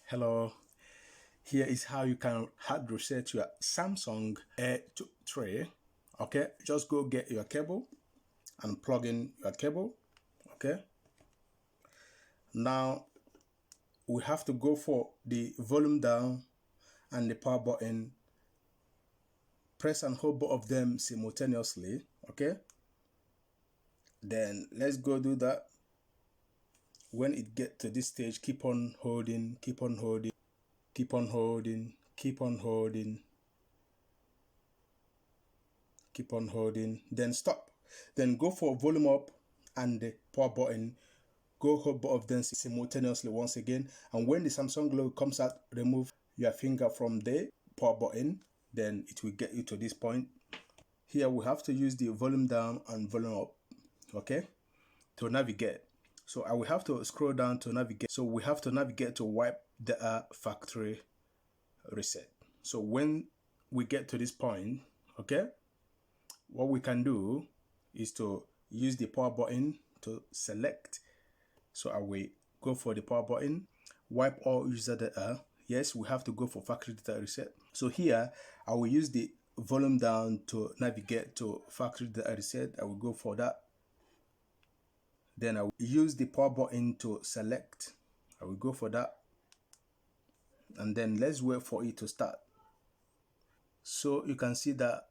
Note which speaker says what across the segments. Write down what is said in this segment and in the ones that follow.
Speaker 1: Hello, here is how you can hard reset your Samsung A23. Okay, just go get your cable and plug in your cable. Okay, now we have to go for the volume down and the power button. Press and hold both of them simultaneously. Okay, then let's go do that. When it get to this stage, keep on holding, keep on holding, keep on holding, keep on holding, keep on holding, then stop. Then go for volume up and the power button. Go hold both of them simultaneously once again. And when the Samsung logo comes out, remove your finger from the power button. Then it will get you to this point. Here we have to use the volume down and volume up, okay, to navigate. So I will have to scroll down to navigate. So we have to navigate to wipe the factory reset. So when we get to this point, okay, what we can do is to use the power button to select. So I will go for the power button, wipe all user data. Yes, we have to go for factory data reset. So here I will use the volume down to navigate to factory data reset. I will go for that. Then I will use the power button to select. I will go for that. And then let's wait for it to start. So you can see that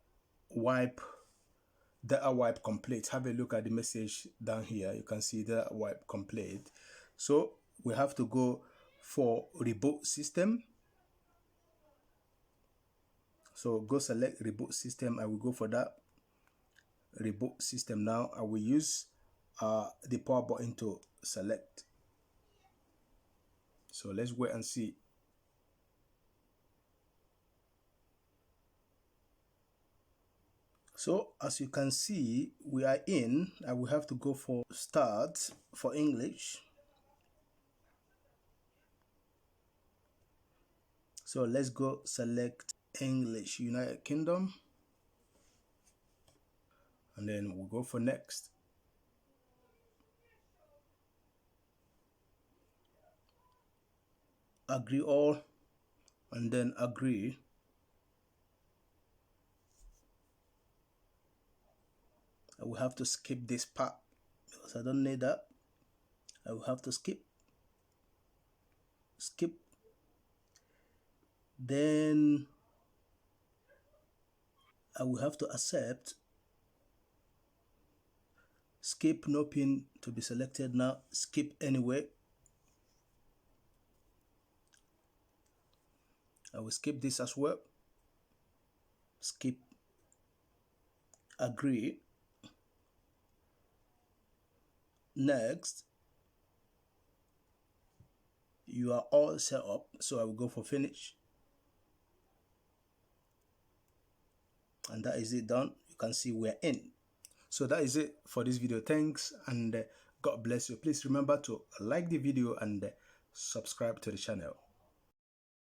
Speaker 1: data wipe complete. Have a look at the message down here. You can see data wipe complete. So we have to go for reboot system. So go select reboot system. I will go for that reboot system. Now I will use the power button to select. So let's wait and see. So as you can see, we are in. I will have to go for start for English. So let's go select English United Kingdom. And then we'll go for next. Agree all, and then agree. I will have to skip this part because I don't need that. I will have to skip. Then I will have to accept. Skip, no pin to be selected. Now skip anyway. I will skip this as well. Skip. Agree. Next. You are all set up, so I will go for finish. And that is it done. You can see we're in. So that is it for this video. Thanks and God bless you. Please remember to like the video and subscribe to the channel.